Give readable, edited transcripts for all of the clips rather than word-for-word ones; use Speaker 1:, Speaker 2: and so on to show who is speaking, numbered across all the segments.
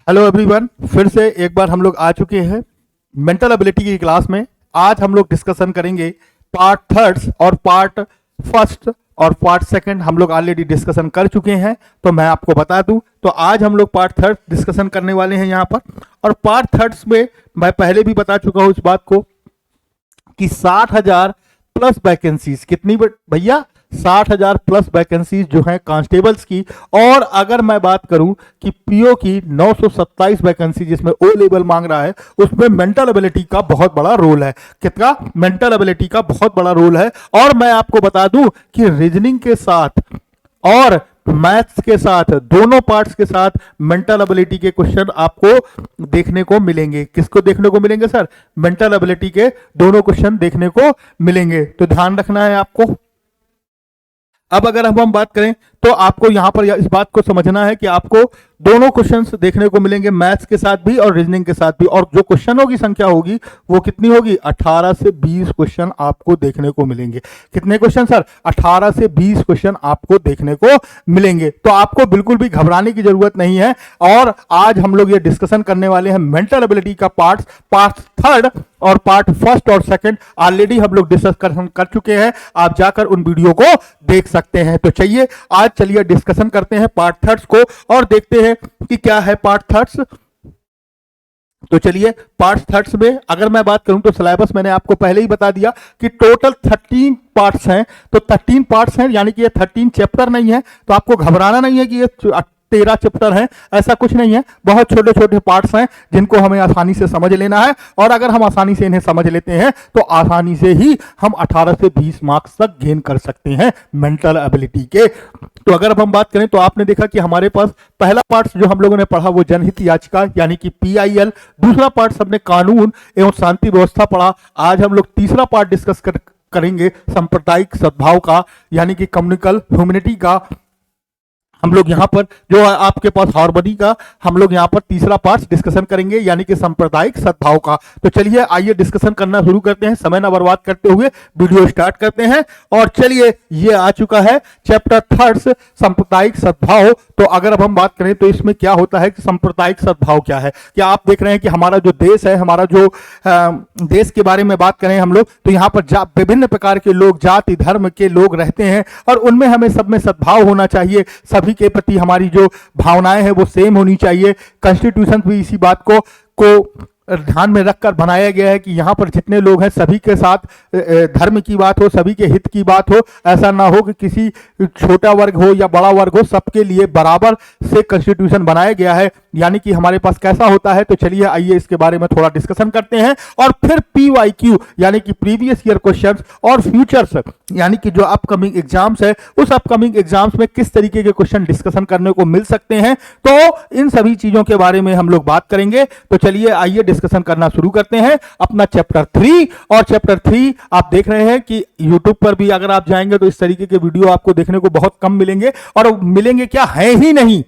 Speaker 1: Hello everyone, फिर से एक बार हम लोग आ चुके हैं मेंटल एबिलिटी की क्लास में। आज हम लोग डिस्कशन करेंगे पार्ट थर्ड और पार्ट फर्स्ट और पार्ट सेकंड हम लोग ऑलरेडी डिस्कशन कर चुके हैं। तो मैं आपको बता दूं, तो आज हम लोग पार्ट थर्ड डिस्कशन करने वाले हैं यहाँ पर। और पार्ट थर्ड में मैं पहले भी बता चुका हूँ इस बात को कि 60,000 प्लस वैकेंसीज, कितनी भैया 60,000 प्लस वैकेंसीज जो हैं कांस्टेबल्स की। और अगर मैं बात करूं कि पीओ की 927 वैकेंसी जिसमें ओ लेवल मांग रहा है, उसमें मेंटल एबिलिटी का बहुत बड़ा रोल है। कितना? मेंटल एबिलिटी का बहुत बड़ा रोल है। और मैं आपको बता दूं कि रीजनिंग के साथ और मैथ्स के साथ, दोनों पार्ट्स के साथ मेंटल एबिलिटी के क्वेश्चन आपको देखने को मिलेंगे। किसको देखने को मिलेंगे सर? मेंटल एबिलिटी के दोनों क्वेश्चन देखने को मिलेंगे। तो ध्यान रखना है आपको। अब अगर हम बात करें तो आपको यहां पर इस बात को समझना है कि आपको दोनों क्वेश्चंस देखने को मिलेंगे, मैथ्स के साथ भी और रीजनिंग के साथ भी। और जो क्वेश्चनों की संख्या होगी वो कितनी होगी? 18 से 20 क्वेश्चन आपको देखने को मिलेंगे। कितने क्वेश्चन सर? 18 से 20 क्वेश्चन आपको देखने को मिलेंगे। तो आपको बिल्कुल भी घबराने की जरूरत नहीं है। और आज हम लोग ये डिस्कशन करने वाले हैं मेंटल एबिलिटी का पार्ट थर्ड और पार्ट फर्स्ट और सेकंड ऑलरेडी हम लोग डिस्कशन कर चुके हैं। आप जाकर उन वीडियो को देख सकते हैं। तो चलिए डिस्कशन करते हैं पार्ट थर्ड्स को और देखते हैं कि क्या है पार्ट थर्ड्स। तो चलिए पार्ट थर्ड्स में अगर मैं बात करूं तो सिलेबस मैंने आपको पहले ही बता दिया कि टोटल 13 पार्ट्स हैं। तो 13 पार्ट्स हैं, यानी कि ये 13 चैप्टर नहीं है। तो आपको घबराना नहीं है कि ये 13 चैप्टर हैं, ऐसा कुछ नहीं है। बहुत छोटे छोटे पार्ट्स हैं जिनको हमें आसानी से समझ लेना है। और अगर हम आसानी से इन्हें समझ लेते हैं तो आसानी से ही हम 18 से 20 मार्क्स तक गेन कर सकते हैं मेंटल एबिलिटी के। तो अगर अब हम बात करें तो आपने देखा कि हमारे पास पहला पार्ट जो हम लोगों ने पढ़ा वो जनहित याचिका यानी कि पीआईएल। दूसरा पार्ट सबने कानून एवं शांति व्यवस्था पढ़ा। आज हम लोग तीसरा पार्ट डिस्कस करेंगे सांप्रदायिक सद्भाव का, यानी कि कम्युनिकल ह्यूमैनिटी का। हम लोग यहाँ पर जो है आपके पास हार्मनी का, हम लोग यहाँ पर तीसरा पार्ट डिस्कशन करेंगे यानी कि सांप्रदायिक सद्भाव का। तो चलिए आइए डिस्कशन करना शुरू करते हैं, समय ना बर्बाद करते हुए वीडियो स्टार्ट करते हैं। और चलिए ये आ चुका है चैप्टर थर्ड सांप्रदायिक सद्भाव। तो अगर अब हम बात करें तो इसमें क्या होता है कि सांप्रदायिक सद्भाव क्या है। क्या आप देख रहे हैं कि हमारा जो देश है, हमारा जो देश के बारे में बात करें हम लोग तो यहाँ पर विभिन्न प्रकार के लोग, जाति धर्म के लोग रहते हैं और उनमें हमें सब में सद्भाव होना चाहिए। सभी के प्रति हमारी जो भावनाएं हैं वो सेम होनी चाहिए। कॉन्स्टिट्यूशन भी इसी बात को ध्यान में रखकर बनाया गया है कि यहाँ पर जितने लोग हैं सभी के साथ धर्म की बात हो, सभी के हित की बात हो। ऐसा ना हो कि किसी छोटा वर्ग हो या बड़ा वर्ग हो, सबके लिए बराबर से कॉन्स्टिट्यूशन बनाया गया है। यानी कि हमारे पास कैसा होता है। तो चलिए आइए इसके बारे में थोड़ा डिस्कशन करते हैं। और फिर पीवाईक्यू यानी कि प्रीवियस ईयर क्वेश्चंस और फ्यूचर्स यानी कि जो अपकमिंग एग्जाम्स है, उस अपकमिंग एग्जाम्स में किस तरीके के क्वेश्चन डिस्कशन करने को मिल सकते हैं। तो इन सभी चीजों के बारे में हम लोग बात करेंगे। तो चलिए आइए डिस्कशन करना शुरू करते हैं अपना चैप्टर 3। और चैप्टर 3 आप देख रहे हैं कि यूट्यूब पर भी अगर आप जाएंगे तो इस तरीके के वीडियो आपको देखने को बहुत कम मिलेंगे। और मिलेंगे क्या, है ही नहीं।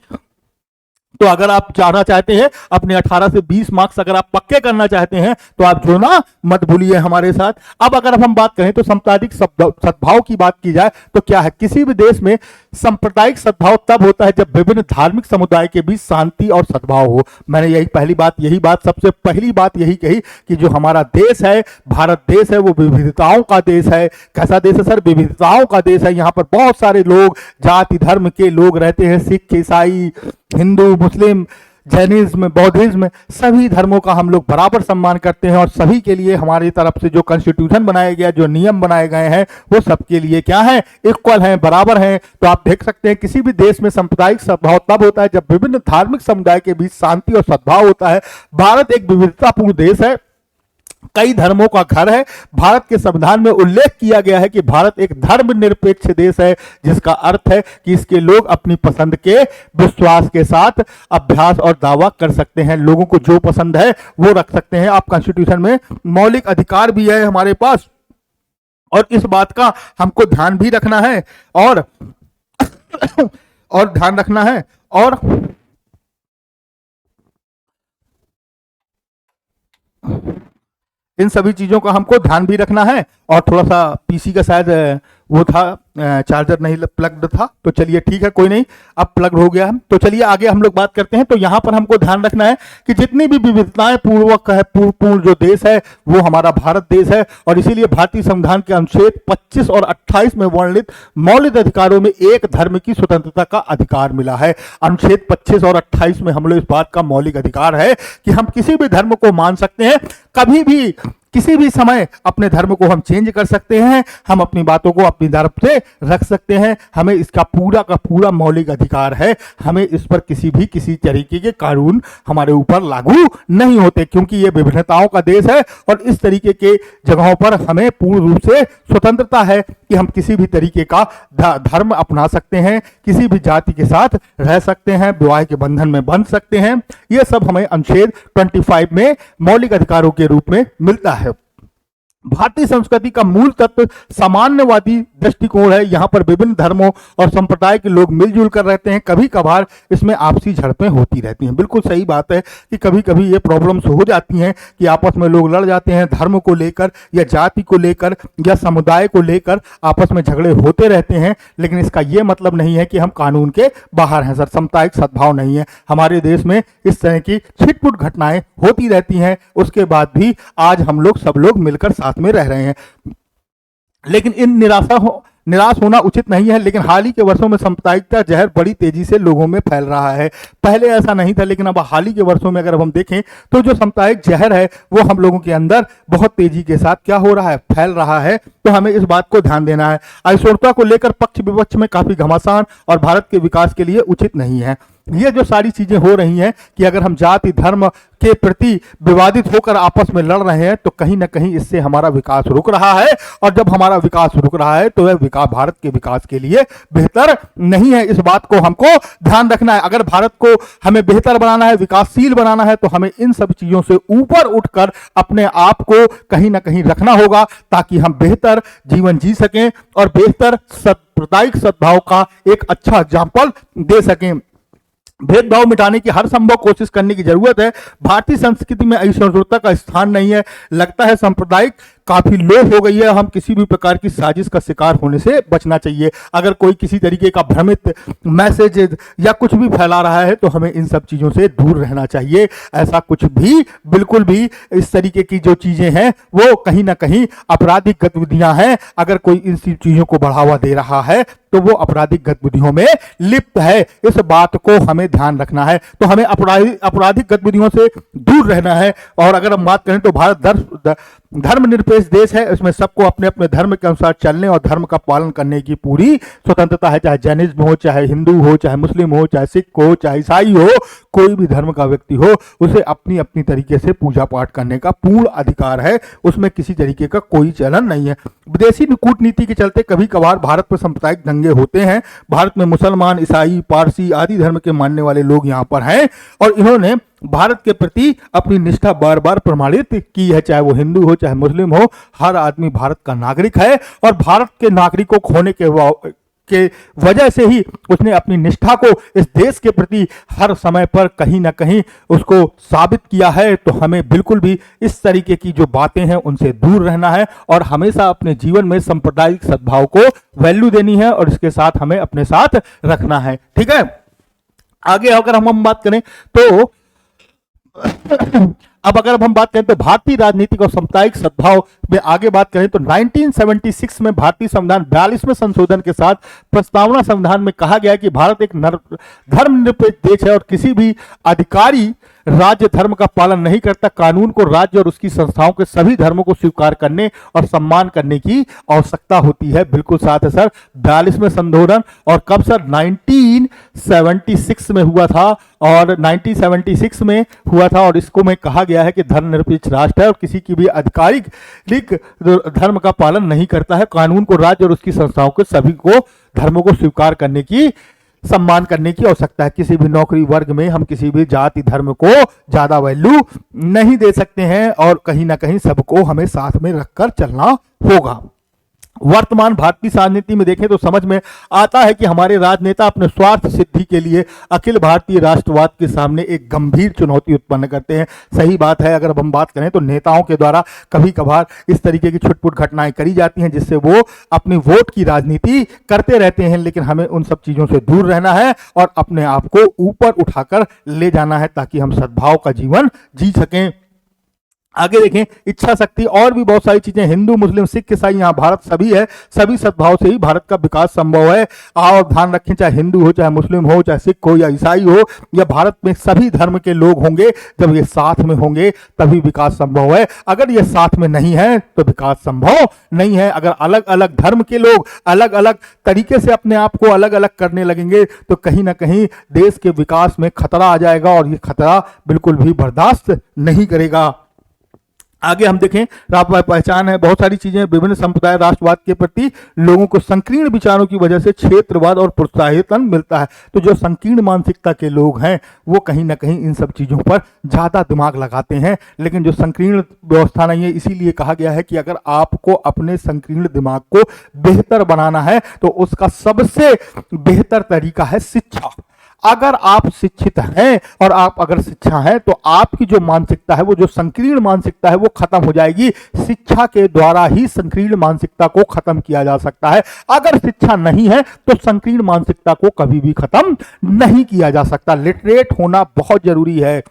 Speaker 1: तो अगर आप जाना चाहते हैं अपने 18 से 20 मार्क्स अगर आप पक्के करना चाहते हैं तो आप जुड़ना मत भूलिए हमारे साथ। अब अगर हम बात करें तो सांप्रदायिक सद्भाव की बात की जाए तो क्या है, किसी भी देश में सांप्रदायिक सद्भाव तब होता है जब विभिन्न धार्मिक समुदाय के बीच शांति और सद्भाव हो। मैंने यही बात सबसे पहली बात यही कही कि जो हमारा देश है, भारत देश है, वो विविधताओं का देश है। कैसा देश है सर? विविधताओं का देश है। यहाँ पर बहुत सारे लोग, जाति धर्म के लोग रहते हैं। सिख, ईसाई, हिंदू, मुस्लिम, जैनिज्म, बौद्धिज्म, सभी धर्मों का हम लोग बराबर सम्मान करते हैं। और सभी के लिए हमारी तरफ से जो कॉन्स्टिट्यूशन बनाया गया, जो नियम बनाए गए हैं, वो सबके लिए क्या है, इक्वल हैं, बराबर हैं। तो आप देख सकते हैं किसी भी देश में सांप्रदायिक सद्भाव तब होता है जब विभिन्न धार्मिक समुदाय के बीच शांति और सद्भाव होता है। भारत एक विविधतापूर्ण देश है, कई धर्मों का घर है। भारत के संविधान में उल्लेख किया गया है कि भारत एक धर्मनिरपेक्ष देश है, जिसका अर्थ है कि इसके लोग अपनी पसंद के विश्वास के साथ अभ्यास और दावा कर सकते हैं। लोगों को जो पसंद है वो रख सकते हैं। आप कॉन्स्टिट्यूशन में मौलिक अधिकार भी है हमारे पास, और इस बात का हमको ध्यान भी रखना है और ध्यान रखना है। और इन सभी चीजों का हमको ध्यान भी रखना है। और थोड़ा सा पीसी का शायद वो था चार्जर नहीं प्लग्ड था, तो चलिए ठीक है, कोई नहीं, अब प्लग हो गया है। तो चलिए आगे हम लोग बात करते हैं। तो यहाँ पर हमको ध्यान रखना है कि जितनी भी विविधताएं पूर्वक है, पूर्ण जो देश है वो हमारा भारत देश है, और इसीलिए भारतीय संविधान के अनुच्छेद 25 और 28 में वर्णित मौलिक अधिकारों में एक धर्म की स्वतंत्रता का अधिकार मिला है। अनुच्छेद 25 और 28 में हम लोग इस बात का मौलिक अधिकार है कि हम किसी भी धर्म को मान सकते हैं, कभी भी किसी भी समय अपने धर्म को हम चेंज कर सकते हैं, हम अपनी बातों को अपनी तरफ से रख सकते हैं, हमें इसका पूरा का पूरा मौलिक अधिकार है। हमें इस पर किसी तरीके के कानून हमारे ऊपर लागू नहीं होते, क्योंकि ये विभिन्नताओं का देश है और इस तरीके के जगहों पर हमें पूर्ण रूप से स्वतंत्रता है कि हम किसी भी तरीके का धर्म अपना सकते हैं, किसी भी जाति के साथ रह सकते हैं, विवाह के बंधन में बंध सकते हैं। ये सब हमें अनुच्छेद 25 में मौलिक अधिकारों के रूप में मिलता है। भारतीय संस्कृति का मूल तत्व सामान्यवादी दृष्टिकोण है। यहाँ पर विभिन्न धर्मों और संप्रदाय के लोग मिलजुल कर रहते हैं, कभी कभार इसमें आपसी झड़पें होती रहती हैं। बिल्कुल सही बात है कि कभी कभी ये प्रॉब्लम्स हो जाती हैं कि आपस में लोग लड़ जाते हैं, धर्म को लेकर या जाति को लेकर या समुदाय को लेकर आपस में झगड़े होते रहते हैं, लेकिन इसका ये मतलब नहीं है कि हम कानून के बाहर हैं सर। सामुदायिक सद्भाव नहीं है हमारे देश में, इस तरह की छिटपुट घटनाएं होती रहती हैं, उसके बाद भी आज हम लोग सब लोग मिलकर साथ में रह रहे हैं। लेकिन इन निराश होना उचित नहीं है। लेकिन हाल ही के वर्षों में सांप्रदायिकता जहर बड़ी तेजी से लोगों में फैल रहा है। पहले ऐसा नहीं था, लेकिन अब हाल ही के वर्षों में अगर हम देखें तो जो सांप्रदायिक जहर है वो हम लोगों के अंदर बहुत तेजी के साथ क्या हो रहा है, फैल रहा है। तो हमें इस बात को ध्यान देना है। असहिष्णुता को लेकर पक्ष विपक्ष में काफी घमासान और भारत के विकास के लिए उचित नहीं है। ये जो सारी चीजें हो रही हैं कि अगर हम जाति धर्म के प्रति विवादित होकर आपस में लड़ रहे हैं तो कहीं ना कहीं इससे हमारा विकास रुक रहा है, और जब हमारा विकास रुक रहा है तो वह विकास भारत के विकास के लिए बेहतर नहीं है। इस बात को हमको ध्यान रखना है। अगर भारत को हमें बेहतर बनाना है, विकासशील बनाना है, तो हमें इन सब चीजों से ऊपर उठकर अपने आप को कहीं ना कहीं रखना होगा, ताकि हम बेहतर जीवन जी सकें और बेहतर सांप्रदायिक सद्भाव का एक अच्छा एग्जाम्पल दे सकें। भेदभाव मिटाने की हर संभव कोशिश करने की जरूरत है। भारतीय संस्कृति में असहिष्णुता का स्थान नहीं है। लगता है सांप्रदायिक काफी लो हो गई है। हम किसी भी प्रकार की साजिश का शिकार होने से बचना चाहिए। अगर कोई किसी तरीके का भ्रमित मैसेज या कुछ भी फैला रहा है तो हमें इन सब चीजों से दूर रहना चाहिए। ऐसा कुछ भी बिल्कुल भी इस तरीके की जो चीजें हैं वो कहीं ना कहीं आपराधिक गतिविधियां हैं। अगर कोई इन चीजों को बढ़ावा दे रहा है तो वो आपराधिक गतिविधियों में लिप्त है। इस बात को हमें ध्यान रखना है। तो हमें आपराधिक गतिविधियों से दूर रहना है। और अगर हम बात करें तो भारत धर्मनिरपेक्ष देश है। इसमें सबको अपने अपने धर्म के अनुसार चलने और धर्म का पालन करने की पूरी स्वतंत्रता है। चाहे जैनिज्म हो, चाहे हिंदू हो, चाहे मुस्लिम हो, चाहे सिख हो, चाहे ईसाई हो, कोई भी धर्म का व्यक्ति हो, उसे अपनी अपनी तरीके से पूजा पाठ करने का पूर्ण अधिकार है। उसमें किसी तरीके का कोई चलन नहीं है। विदेशी कूटनीति के चलते कभी कभार भारत में सांप्रदायिक दंगे होते हैं। भारत में मुसलमान, ईसाई, पारसी आदि धर्म के मानने वाले लोग यहाँ पर हैं और इन्होंने भारत के प्रति अपनी निष्ठा बार बार प्रमाणित की है। चाहे वो हिंदू हो, चाहे मुस्लिम हो, हर आदमी भारत का नागरिक है और भारत के नागरिकों को होने के वजह से ही उसने अपनी निष्ठा को इस देश के प्रति हर समय पर कहीं ना कहीं उसको साबित किया है। तो हमें बिल्कुल भी इस तरीके की जो बातें हैं उनसे दूर रहना है और हमेशा अपने जीवन में सांप्रदायिक सद्भाव को वैल्यू देनी है और इसके साथ हमें अपने साथ रखना है। ठीक है, आगे अगर हम बात करें तो अब अगर हम बात करें तो भारतीय राजनीतिक और सामुदायिक सद्भाव में आगे बात करें तो 1976 में भारतीय संविधान 42वें संशोधन के साथ प्रस्तावना संविधान में कहा गया कि भारत एक धर्मनिरपेक्ष देश है और किसी भी अधिकारी राज्य धर्म का पालन नहीं करता। कानून को राज्य और उसकी संस्थाओं के सभी धर्मों को स्वीकार करने और सम्मान करने की आवश्यकता होती है। बिल्कुल साथ है सर, 42वें संशोधन। और कब सर? 1976 में हुआ था और 1976 में हुआ था और इसको में कहा गया है कि धर्मनिरपेक्ष राष्ट्र है और किसी की भी आधिकारिक धर्म का पालन नहीं करता है। कानून को राज्य और उसकी संस्थाओं के सभी को धर्मों को स्वीकार करने की, सम्मान करने की आवश्यकता है। किसी भी नौकरी वर्ग में हम किसी भी जाति धर्म को ज्यादा वैल्यू नहीं दे सकते हैं और कहीं ना कहीं सबको हमें साथ में रखकर चलना होगा। वर्तमान भारतीय राजनीति में देखें तो समझ में आता है कि हमारे राजनेता अपने स्वार्थ सिद्धि के लिए अखिल भारतीय राष्ट्रवाद के सामने एक गंभीर चुनौती उत्पन्न करते हैं। सही बात है, अगर अब हम बात करें तो नेताओं के द्वारा कभी कभार इस तरीके की छुटपुट घटनाएं करी जाती हैं जिससे वो अपनी वोट की राजनीति करते रहते हैं, लेकिन हमें उन सब चीजों से दूर रहना है और अपने आप को ऊपर उठाकर ले जाना है ताकि हम सद्भाव का जीवन जी सकें। आगे देखें, इच्छा शक्ति और भी बहुत सारी चीजें, हिंदू मुस्लिम सिख ईसाई यहाँ भारत सभी है, सभी सद्भाव से ही भारत का विकास संभव है। और ध्यान रखें, चाहे हिंदू हो, चाहे मुस्लिम हो, चाहे सिख हो या ईसाई हो, या भारत में सभी धर्म के लोग होंगे, जब ये साथ में होंगे तभी विकास संभव है। अगर ये साथ में नहीं है तो विकास संभव नहीं है। अगर अलग अलग धर्म के लोग अलग अलग तरीके से अपने आप को अलग अलग करने लगेंगे तो कहीं ना कहीं देश के विकास में खतरा आ जाएगा और ये खतरा बिल्कुल भी बर्दाश्त नहीं करेगा। आगे हम देखें, पहचान है बहुत सारी चीजें, विभिन्न संप्रदाय राष्ट्रवाद के प्रति लोगों को संकीर्ण विचारों की वजह से क्षेत्रवाद और प्रोत्साहन मिलता है। तो जो संकीर्ण मानसिकता के लोग हैं वो कहीं ना कहीं इन सब चीजों पर ज्यादा दिमाग लगाते हैं, लेकिन जो संकीर्ण व्यवस्था नहीं है, इसीलिए कहा गया है कि अगर आपको अपने संकीर्ण दिमाग को बेहतर बनाना है तो उसका सबसे बेहतर तरीका है शिक्षा। अगर आप शिक्षित हैं और आप अगर शिक्षा है तो आपकी जो मानसिकता है, वो जो संकीर्ण मानसिकता है वो खत्म हो जाएगी। शिक्षा के द्वारा ही संकीर्ण मानसिकता को खत्म किया जा सकता है। अगर शिक्षा नहीं है तो संकीर्ण मानसिकता को कभी भी खत्म नहीं किया जा सकता। लिटरेट होना बहुत जरूरी है।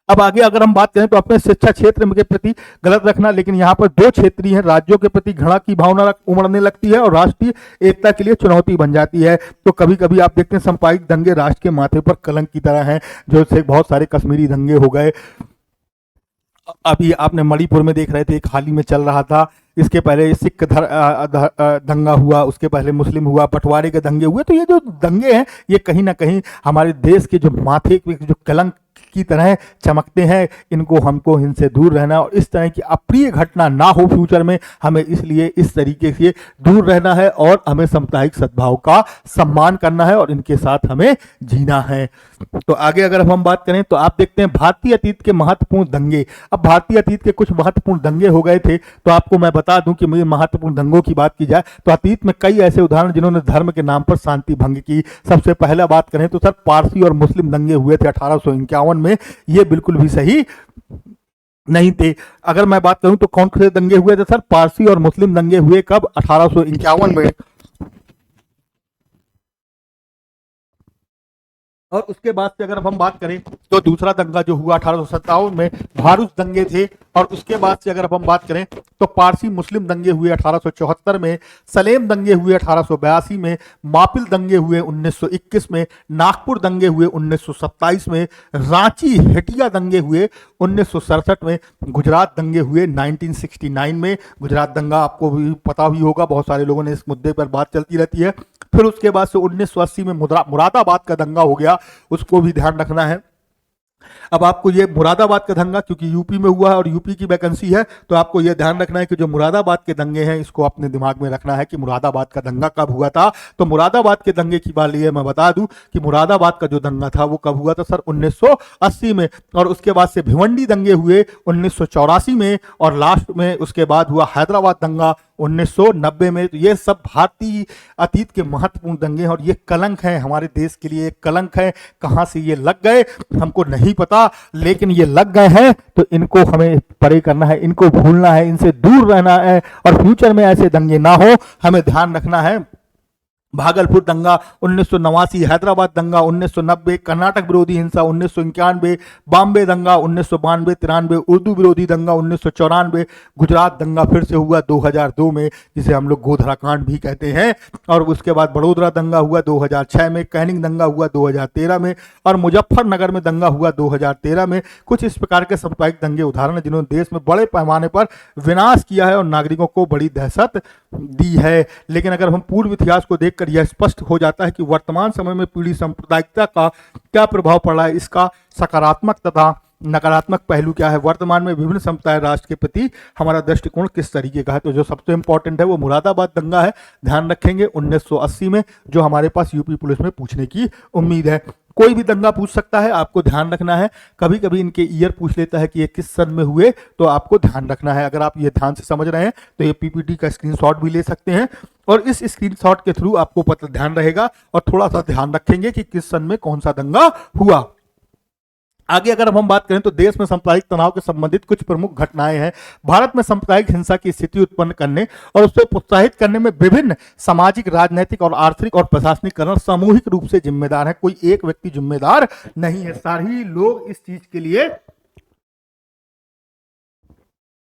Speaker 1: अब आगे अगर हम बात करें तो अपने शिक्षा क्षेत्र के प्रति गलत रखना, लेकिन यहाँ पर दो क्षेत्रीय हैं, राज्यों के प्रति घृणा की भावना उमड़ने लगती है और राष्ट्रीय एकता के लिए चुनौती बन जाती है। तो कभी कभी आप देखते हैं सांप्रदायिक दंगे राष्ट्र के माथे पर कलंक की तरह हैं, जो से बहुत सारे कश्मीरी दंगे हो गए। अभी आपने मणिपुर में देख रहे थे, एक हाल ही में चल रहा था, इसके पहले सिख दंगा हुआ, उसके पहले मुस्लिम हुआ, बंटवारे के दंगे हुए। तो ये जो दंगे हैं ये कहीं ना कहीं हमारे देश के जो माथे पे जो कलंक की तरह चमकते हैं, हमको इनसे दूर रहना और इस तरह की अप्रिय घटना ना हो फ्यूचर में, हमें इसलिए इस तरीके से दूर रहना है और हमें सामुदायिक सद्भाव का सम्मान करना है और इनके साथ हमें जीना है। तो आगे अगर हम बात करें तो आप देखते हैं भारतीय अतीत के महत्वपूर्ण दंगे। अब भारतीय अतीत के कुछ महत्वपूर्ण दंगे हो गए थे, तो आपको मैं बता दूं कि मुझे महत्वपूर्ण दंगों की बात की जाए तो अतीत में कई ऐसे उदाहरण जिन्होंने धर्म के नाम पर शांति भंग की। सबसे पहला बात करें तो सर पारसी और मुस्लिम दंगे हुए थे 1851 में, ये बिल्कुल भी सही नहीं थे। अगर मैं बात करूं तो कौन से दंगे हुए थे सर? पारसी और मुस्लिम दंगे हुए कब? 1851 में। और उसके बाद से अगर हम बात करें तो दूसरा दंगा जो हुआ 1857 में भारूच दंगे थे। और उसके बाद से अगर हम बात करें तो पारसी मुस्लिम दंगे हुए 1874 में, सलेम दंगे हुए 1882 में, मापिल दंगे हुए 1921 में, नागपुर दंगे हुए 1927 में, रांची हटिया दंगे हुए 1967 में, गुजरात दंगे हुए 1969 में। गुजरात दंगा आपको भी पता भी होगा, बहुत सारे लोगों ने इस मुद्दे पर बात चलती रहती है। फिर उसके बाद से 1980 में मुरादाबाद का दंगा हो गया, उसको भी ध्यान रखना है। अब आपको ये मुरादाबाद का दंगा, क्योंकि यूपी में हुआ है और यूपी की वैकेंसी है, तो आपको ये ध्यान रखना है कि जो मुरादाबाद के दंगे हैं इसको अपने दिमाग में रखना है कि मुरादाबाद का दंगा कब हुआ था। तो मुरादाबाद के दंगे की बात लिए मैं बता दूं कि मुरादाबाद का जो दंगा था वो कब हुआ था सर? 1980 में। और उसके बाद से भिवंडी दंगे हुए 1984 में और लास्ट में उसके बाद हुआ हैदराबाद दंगा 1990 में। तो ये सब भारतीय अतीत के महत्वपूर्ण दंगे हैं और ये कलंक है हमारे देश के लिए, एक कलंक है। कहां से ये लग गए हमको नहीं पता, लेकिन ये लग गए हैं तो इनको हमें परे करना है, इनको भूलना है, इनसे दूर रहना है और फ्यूचर में ऐसे दंगे ना हो हमें ध्यान रखना है। भागलपुर दंगा 1989, हैदराबाद दंगा 1990, कर्नाटक विरोधी हिंसा 1991, बॉम्बे दंगा 1992, 93, उर्दू विरोधी दंगा 1994, गुजरात दंगा फिर से हुआ 2002 में, जिसे हम लोग गोधरा कांड भी कहते हैं। और उसके बाद बड़ोदरा दंगा हुआ 2006 में, कैनिंग दंगा हुआ 2013 में और मुजफ्फरनगर में दंगा हुआ 2013 में। कुछ इस प्रकार के सांप्रदायिक दंगे उदाहरण जिन्होंने देश में बड़े पैमाने पर विनाश किया है और नागरिकों को बड़ी दहशत दी है। लेकिन अगर हम पूर्व इतिहास को देखकर यह स्पष्ट हो जाता है कि वर्तमान समय में पीढ़ी सांप्रदायिकता का क्या प्रभाव पड़ रहा है, इसका सकारात्मक तथा नकारात्मक पहलू क्या है, वर्तमान में विभिन्न संप्रदाय राष्ट्र के प्रति हमारा दृष्टिकोण किस तरीके का है। तो जो सबसे इंपॉर्टेंट है वो मुरादाबाद दंगा है, ध्यान रखेंगे 1980 में, जो हमारे पास यूपी पुलिस में पूछने की उम्मीद है। कोई भी दंगा पूछ सकता है, आपको ध्यान रखना है। कभी कभी इनके ईयर पूछ लेता है कि ये किस सन में हुए, तो आपको ध्यान रखना है। अगर आप ये ध्यान से समझ रहे हैं तो ये पीपीटी का स्क्रीनशॉट भी ले सकते हैं और इस स्क्रीनशॉट के थ्रू आपको पता ध्यान रहेगा और थोड़ा सा ध्यान रखेंगे कि किस सन में कौन सा दंगा हुआ। आगे अगर हम बात करें तो देश में सांप्रदायिक तनाव के संबंधित कुछ प्रमुख घटनाएं हैं। भारत में सांप्रदायिक हिंसा की स्थिति उत्पन्न करने और उसे प्रोत्साहित करने में विभिन्न सामाजिक, राजनीतिक और आर्थिक और प्रशासनिक कारण सामूहिक रूप से जिम्मेदार है। कोई एक व्यक्ति जिम्मेदार नहीं है, सारे लोग इस चीज के लिए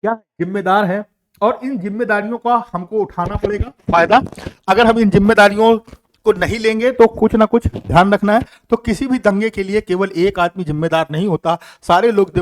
Speaker 1: क्या जिम्मेदार है और इन जिम्मेदारियों का हमको उठाना पड़ेगा फायदा। अगर हम इन जिम्मेदारियों को नहीं लेंगे तो कुछ ना कुछ ध्यान रखना है। तो किसी भी दंगे के लिए केवल एक आदमी जिम्मेदार नहीं होता, सारे लोग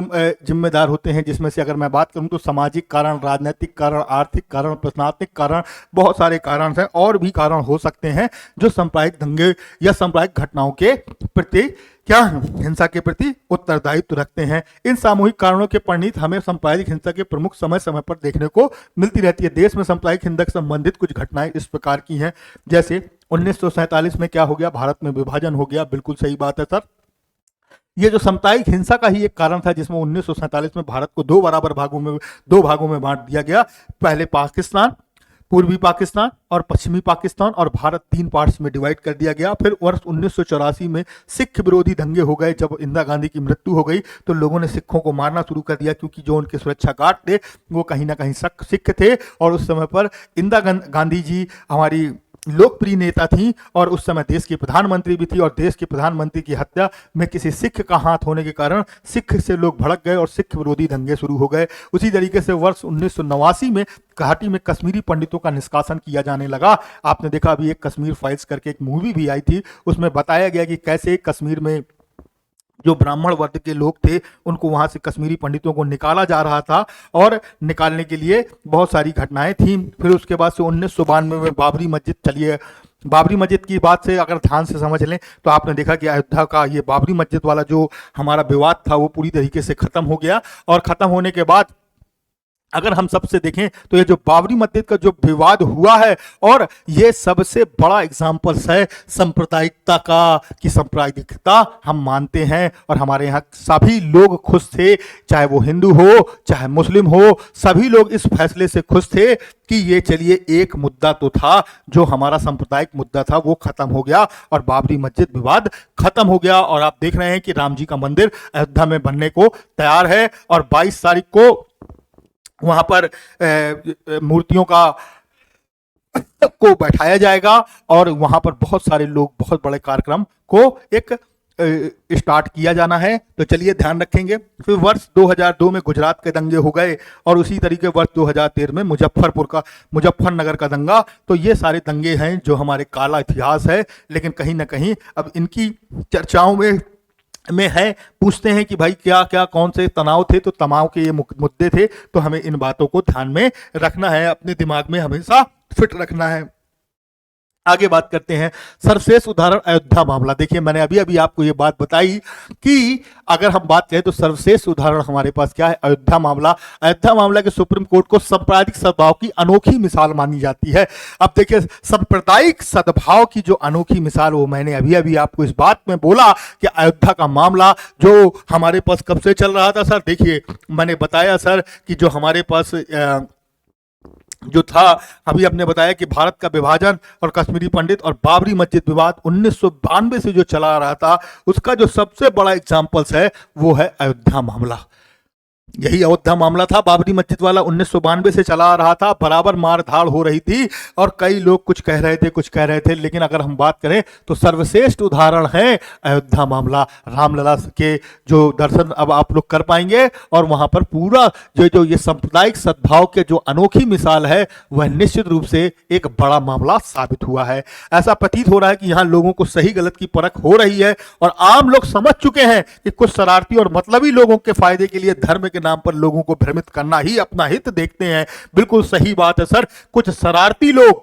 Speaker 1: जिम्मेदार होते हैं, जिसमें से अगर मैं बात करूं तो सामाजिक कारण, राजनीतिक कारण, आर्थिक कारण, प्रशासनिक कारण, बहुत सारे कारण हैं और भी कारण हो सकते हैं जो सांप्रदायिक दंगे या सांप्रदायिक घटनाओं के प्रति क्या हिंसा के प्रति उत्तरदायित्व रखते हैं। इन सामूहिक कारणों के परिणित हमें सांप्रदायिक हिंसा के प्रमुख समय समय पर देखने को मिलती रहती है। देश में सांप्रदायिक हिंसा से संबंधित कुछ घटनाएं इस प्रकार की हैं, जैसे 1947 में क्या हो गया, भारत में विभाजन हो गया। बिल्कुल सही बात है सर। ये जो सांप्रदायिक हिंसा का ही एक कारण था, जिसमें 1947 में भारत को दो भागों में बांट दिया गया। पहले पाकिस्तान, पूर्वी पाकिस्तान और पश्चिमी पाकिस्तान, और भारत 3 पार्ट्स में डिवाइड कर दिया गया। फिर वर्ष 1984 में सिख विरोधी दंगे हो गए। जब इंदिरा गांधी की मृत्यु हो गई तो लोगों ने सिखों को मारना शुरू कर दिया, क्योंकि जो उनके सुरक्षा गार्ड थे वो कहीं ना कहीं सिख थे और उस समय पर इंदिरा गांधी जी हमारी लोकप्रिय नेता थी और उस समय देश की प्रधानमंत्री भी थी, और देश के प्रधानमंत्री की हत्या में किसी सिख का हाथ होने के कारण सिख से लोग भड़क गए और सिख विरोधी दंगे शुरू हो गए। उसी तरीके से वर्ष 1989 में घाटी में कश्मीरी पंडितों का निष्कासन किया जाने लगा। आपने देखा अभी एक कश्मीर फाइल्स करके एक मूवी भी आई थी, उसमें बताया गया कि कैसे कश्मीर में जो ब्राह्मण वर्ग के लोग थे उनको वहां से कश्मीरी पंडितों को निकाला जा रहा था और निकालने के लिए बहुत सारी घटनाएं थी। फिर उसके बाद से 1992 में बाबरी मस्जिद, चलिए बाबरी मस्जिद की बात से अगर ध्यान से समझ लें तो आपने देखा कि अयोध्या का ये बाबरी मस्जिद वाला जो हमारा विवाद था वो पूरी तरीके से खत्म हो गया। और खत्म होने के बाद अगर हम सबसे देखें तो ये जो बाबरी मस्जिद का जो विवाद हुआ है, और ये सबसे बड़ा एग्जाम्पल है सांप्रदायिकता का, कि सांप्रदायिकता हम मानते हैं और हमारे यहाँ सभी लोग खुश थे, चाहे वो हिंदू हो चाहे मुस्लिम हो, सभी लोग इस फैसले से खुश थे कि ये चलिए एक मुद्दा तो था जो हमारा सांप्रदायिक मुद्दा था वो खत्म हो गया और बाबरी मस्जिद विवाद खत्म हो गया। और आप देख रहे हैं कि राम जी का मंदिर अयोध्या में बनने को तैयार है और 22 तारीख को वहां पर मूर्तियों को बैठाया जाएगा और वहां पर बहुत सारे लोग, बहुत बड़े कार्यक्रम को एक स्टार्ट किया जाना है। तो चलिए ध्यान रखेंगे। फिर वर्ष 2002 में गुजरात के दंगे हो गए और उसी तरीके वर्ष 2013 में मुजफ्फरनगर का दंगा। तो ये सारे दंगे हैं जो हमारे काला इतिहास है, लेकिन कहीं ना कहीं अब इनकी चर्चाओं में है। पूछते हैं कि भाई क्या क्या कौन से तनाव थे, तो तनाव के ये मुद्दे थे, तो हमें इन बातों को ध्यान में रखना है, अपने दिमाग में हमेशा फिट रखना है। आगे बात करते हैं सर्वश्रेष्ठ उदाहरण अयोध्या मामला। देखिए मैंने अभी अभी आपको ये बात बताई कि अगर हम बात करें तो सर्वश्रेष्ठ उदाहरण हमारे पास क्या है, अयोध्या मामला। अयोध्या मामला के सुप्रीम कोर्ट को सांप्रदायिक सद्भाव की अनोखी मिसाल मानी जाती है। अब देखिए सांप्रदायिक सद्भाव की जो अनोखी मिसाल, वो मैंने अभी अभी आपको इस बात में बोला कि अयोध्या का मामला जो हमारे पास कब से चल रहा था सर। देखिए मैंने बताया सर कि जो हमारे पास जो था, अभी आपने बताया कि भारत का विभाजन और कश्मीरी पंडित और बाबरी मस्जिद विवाद 1992 से जो चला रहा था, उसका जो सबसे बड़ा एग्जाम्पल्स है वो है अयोध्या मामला। यही अयोध्या मामला था, बाबरी मस्जिद वाला 1992 से चला आ रहा था। बराबर मारधाड़ हो रही थी और कई लोग कुछ कह रहे थे, लेकिन अगर हम बात करें तो सर्वश्रेष्ठ उदाहरण है अयोध्या मामला। रामलला के जो दर्शन अब आप लोग कर पाएंगे और वहां पर पूरा जो ये सांप्रदायिक सद्भाव के जो अनोखी मिसाल है वह निश्चित रूप से एक बड़ा मामला साबित हुआ है। ऐसा प्रतीत हो रहा है कि यहाँ लोगों को सही गलत की परख हो रही है और आम लोग समझ चुके हैं कि कुछ शरारती और मतलबी लोगों के फायदे के लिए धर्म के नाम पर लोगों को भ्रमित करना ही अपना हित देखते हैं। बिल्कुल सही बात है सर। कुछ शरारती लोग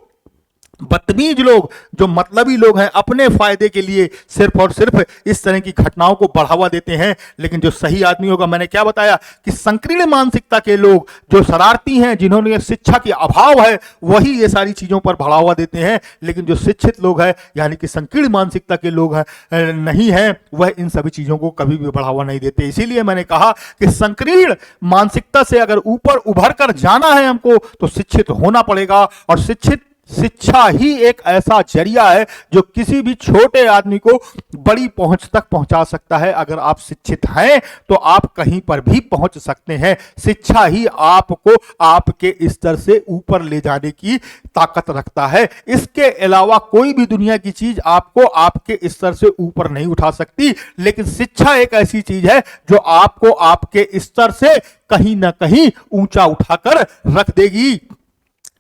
Speaker 1: बदतमीज लोग, जो मतलबी लोग हैं, अपने फायदे के लिए सिर्फ और सिर्फ इस तरह की घटनाओं को बढ़ावा देते हैं। लेकिन जो सही आदमी होगा, मैंने क्या बताया कि संकीर्ण मानसिकता के लोग, जो शरारती हैं, जिन्होंने शिक्षा की अभाव है, वही ये सारी चीजों पर बढ़ावा देते हैं। लेकिन जो शिक्षित लोग हैं, यानी कि संकीर्ण मानसिकता के लोग हैं नहीं हैं, वह इन सभी चीजों को कभी भी बढ़ावा नहीं देते। इसीलिए मैंने कहा कि संकीर्ण मानसिकता से अगर ऊपर उभर कर जाना है हमको, तो शिक्षित होना पड़ेगा। और शिक्षा ही एक ऐसा जरिया है जो किसी भी छोटे आदमी को बड़ी पहुंच तक पहुंचा सकता है। अगर आप शिक्षित हैं तो आप कहीं पर भी पहुंच सकते हैं। शिक्षा ही आपको आपके स्तर से ऊपर ले जाने की ताकत रखता है। इसके अलावा कोई भी दुनिया की चीज आपको आपके स्तर से ऊपर नहीं उठा सकती। लेकिन शिक्षा एक ऐसी चीज है जो आपको आपके स्तर से कहीं ना कहीं ऊंचा उठाकर रख देगी,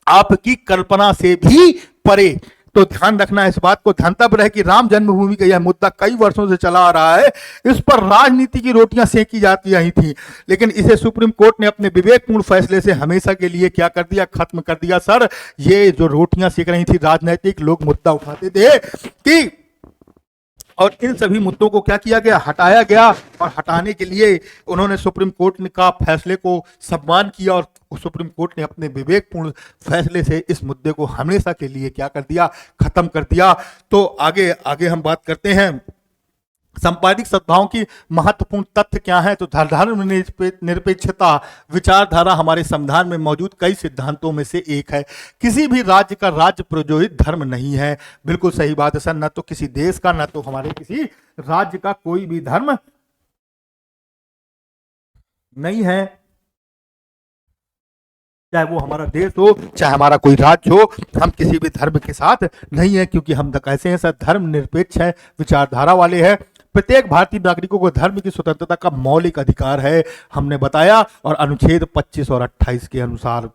Speaker 1: आपकी कल्पना से भी परे। तो ध्यान रखना इस बात को। ध्यान रहे कि राम जन्मभूमि का यह मुद्दा कई वर्षों से चला आ रहा है। इस पर राजनीति की रोटियां सेकी जाती रही थी, लेकिन इसे सुप्रीम कोर्ट ने अपने विवेकपूर्ण फैसले से हमेशा के लिए क्या कर दिया, खत्म कर दिया। सर, ये जो रोटियां सेक रही थी राजनीतिक लोग, मुद्दा उठाते थे कि, और इन सभी मुद्दों को क्या किया गया, हटाया गया। और हटाने के लिए उन्होंने सुप्रीम कोर्ट का फैसले को सम्मान किया, और सुप्रीम कोर्ट ने अपने विवेकपूर्ण फैसले से इस मुद्दे को हमेशा के लिए क्या कर दिया, खत्म कर दिया। तो आगे हम बात करते हैं सांप्रदायिक सद्भाव की महत्वपूर्ण तथ्य क्या है। तो धर्म निरपेक्षता विचारधारा हमारे संविधान में मौजूद कई सिद्धांतों में से एक है। किसी भी राज्य का राज्य प्रयोजित धर्म नहीं है। बिल्कुल सही बात है सर, न तो किसी देश का, न तो हमारे किसी राज्य का कोई भी धर्म नहीं है, चाहे वो हमारा देश हो, चाहे हमारा कोई राज्य हो। हम किसी भी धर्म के साथ नहीं है, क्योंकि हम कैसे हैं सर, धर्म निरपेक्ष है, विचारधारा वाले हैं। प्रत्येक भारतीय नागरिकों को धर्म की स्वतंत्रता का मौलिक अधिकार है, हमने बताया, और अनुच्छेद 25 और 28 के अनुसार।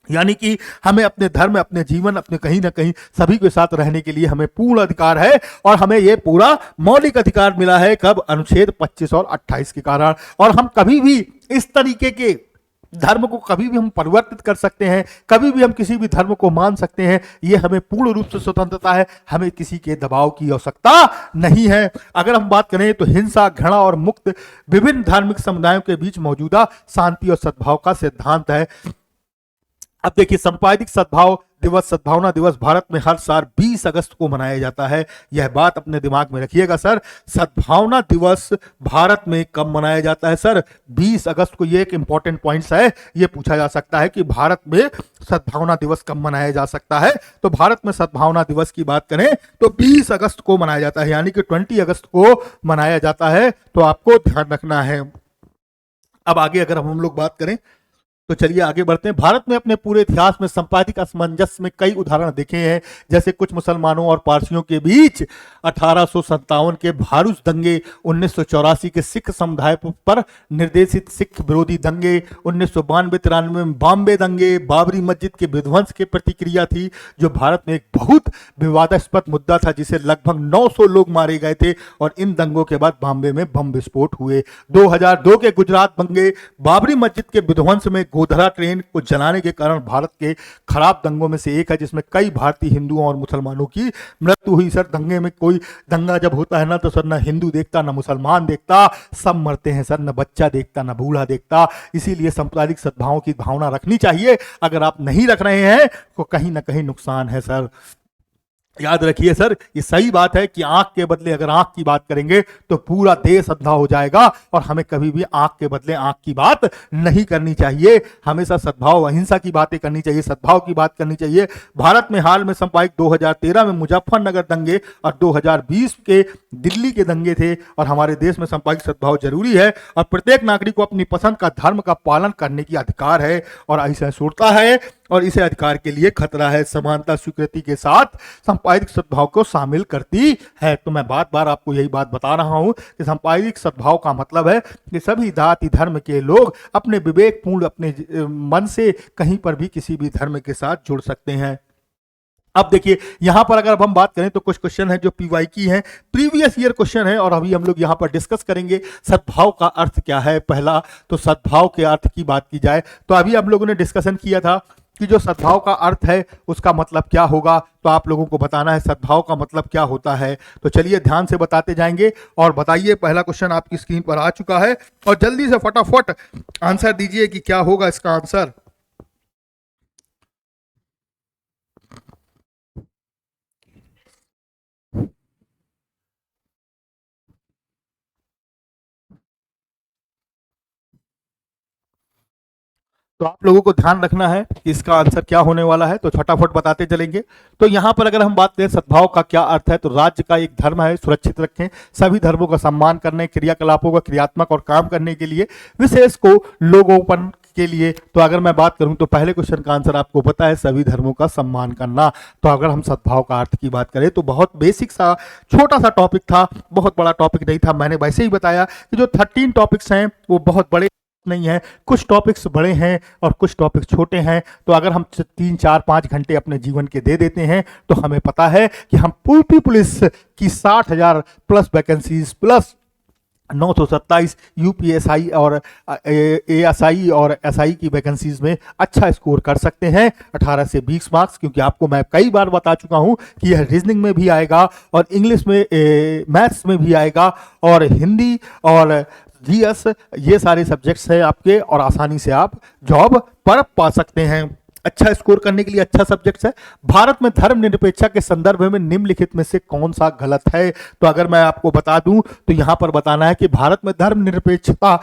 Speaker 1: यानी कि हमें अपने धर्म, अपने जीवन, अपने कहीं ना कहीं सभी के साथ रहने के लिए हमें पूर्ण अधिकार है। और हमें यह पूरा मौलिक अधिकार मिला है कब, अनुच्छेद 25 और 28 के कारण। और हम कभी भी इस तरीके के धर्म को कभी भी हम परिवर्तित कर सकते हैं, कभी भी हम किसी भी धर्म को मान सकते हैं। ये हमें पूर्ण रूप से स्वतंत्रता है, हमें किसी के दबाव की आवश्यकता नहीं है। अगर हम बात करें तो हिंसा, घृणा और मुक्त विभिन्न धार्मिक समुदायों के बीच मौजूदा शांति और सद्भाव का सिद्धांत है। अब देखिए, सांप्रदायिक सद्भाव दिवस, सद्भावना दिवस भारत में हर साल 20 अगस्त को मनाया जाता है। यह बात अपने दिमाग में रखिएगा सर। सद्भावना दिवस भारत में कब मनाया जाता है सर, 20 अगस्त को। ये एक इंपॉर्टेंट पॉइंट्स है, ये पूछा जा सकता है कि भारत में सद्भावना दिवस कब मनाया जा सकता है। तो भारत में सद्भावना दिवस की बात करें तो 20 अगस्त को मनाया जाता है, यानी कि 20 अगस्त को मनाया जाता है। तो आपको ध्यान रखना है। अब आगे अगर हम लोग बात करें तो चलिए आगे बढ़ते हैं। भारत में अपने पूरे इतिहास में सांप्रदायिक असमंजस में कई उदाहरण देखे हैं, जैसे कुछ मुसलमानों और पारसियों के बीच 1857 के भारूच दंगे, 1984 के सिख समुदाय पर निर्देशित सिख विरोधी दंगे, 1992-93 में बॉम्बे दंगे, बाबरी मस्जिद के विध्वंस की प्रतिक्रिया थी, जो भारत में एक बहुत विवादास्पद मुद्दा था, जिसे लगभग 900 लोग मारे गए थे। और इन दंगों के बाद बॉम्बे में बम विस्फोट हुए। 2002 के गुजरात दंगे, बाबरी मस्जिद के विध्वंस में गोधरा ट्रेन को जलाने के कारण भारत के खराब दंगों में से एक है, जिसमें कई भारतीय हिंदुओं और मुसलमानों की मृत्यु हुई। सर, दंगे में कोई दंगा जब होता है ना, तो सर न हिंदू देखता, न मुसलमान देखता, सब मरते हैं सर, न बच्चा देखता, न बूढ़ा देखता। इसीलिए सांप्रदायिक सद्भाव की भावना रखनी चाहिए। अगर आप नहीं रख रहे हैं तो कहीं ना कहीं नुकसान है सर। याद रखिए सर, ये सही बात है कि आंख के बदले अगर आंख की बात करेंगे तो पूरा देश अंधा हो जाएगा। और हमें कभी भी आंख के बदले आंख की बात नहीं करनी चाहिए। हमेशा सद्भाव, अहिंसा की बातें करनी चाहिए, सद्भाव की बात करनी चाहिए। भारत में हाल में सांप्रदायिक 2013 में मुजफ्फरनगर दंगे और 2020 के दिल्ली के दंगे थे। और हमारे देश में सांप्रदायिक सद्भाव जरूरी है, और प्रत्येक नागरिक को अपनी पसंद का धर्म का पालन करने की अधिकार है, और असहिष्णुता है, और इसे अधिकार के लिए खतरा है। समानता स्वीकृति के साथ सांप्रदायिक सद्भाव को शामिल करती है। तो मैं बार बार आपको यही बात बता रहा हूं कि सांप्रदायिक सद्भाव का मतलब है कि सभी जाति धर्म के लोग अपने विवेकपूर्ण, अपने मन से कहीं पर भी किसी भी धर्म के साथ जुड़ सकते हैं। अब देखिए, यहां पर अगर हम बात करें तो कुछ क्वेश्चन है जो पीवाई की है, प्रीवियस ईयर क्वेश्चन है, और अभी हम लोग यहां पर डिस्कस करेंगे सद्भाव का अर्थ क्या है। पहला तो सद्भाव के अर्थ की बात की जाए तो अभी हम लोगों ने डिस्कशन किया था कि जो सद्भाव का अर्थ है उसका मतलब क्या होगा, तो आप लोगों को बताना है सद्भाव का मतलब क्या होता है। तो चलिए ध्यान से बताते जाएंगे और बताइए। पहला क्वेश्चन आपकी स्क्रीन पर आ चुका है और जल्दी से फटाफट आंसर दीजिए कि क्या होगा इसका आंसर। तो आप लोगों को ध्यान रखना है कि इसका आंसर क्या होने वाला है, तो फटाफट बताते चलेंगे। तो यहाँ पर अगर हम बात करें सद्भाव का क्या अर्थ है, तो राज्य का एक धर्म है सुरक्षित रखें, सभी धर्मों का सम्मान करने, क्रियाकलापों का क्रियात्मक और काम करने के लिए, विशेष को लोगोपन के लिए। तो अगर मैं बात करूं तो पहले क्वेश्चन का आंसर आपको पता है, सभी धर्मों का सम्मान करना। तो अगर हम सद्भाव का अर्थ की बात करें तो बहुत बेसिक सा छोटा सा टॉपिक था, बहुत बड़ा टॉपिक नहीं था। मैंने वैसे ही बताया कि जो 13 टॉपिक्स हैं वो बहुत बड़े नहीं है, कुछ टॉपिक्स बड़े हैं और कुछ टॉपिक्स छोटे हैं। तो अगर हम 3 4 5 घंटे अपने जीवन के दे देते हैं तो हमें पता है कि हम यूपी पुलिस की 60,000 प्लस वैकेंसीज प्लस 927 यूपीएसआई और एएसआई और एसआई की वैकेंसीज में अच्छा स्कोर कर सकते हैं 18 से 20 मार्क्स, क्योंकि आपको मैं कई बार बता चुका हूं कि यह रीजनिंग में भी आएगा और इंग्लिश में, मैथ्स में भी आएगा और हिंदी और जीएस, ये सारे सब्जेक्ट्स हैं आपके और आसानी से आप जॉब पर पा सकते हैं। अच्छा स्कोर करने के लिए अच्छा सब्जेक्ट्स है। भारत में धर्मनिरपेक्षता के संदर्भ में निम्नलिखित में से कौन सा गलत है, तो अगर मैं आपको बता दूं तो यहां पर बताना है कि भारत में धर्मनिरपेक्षता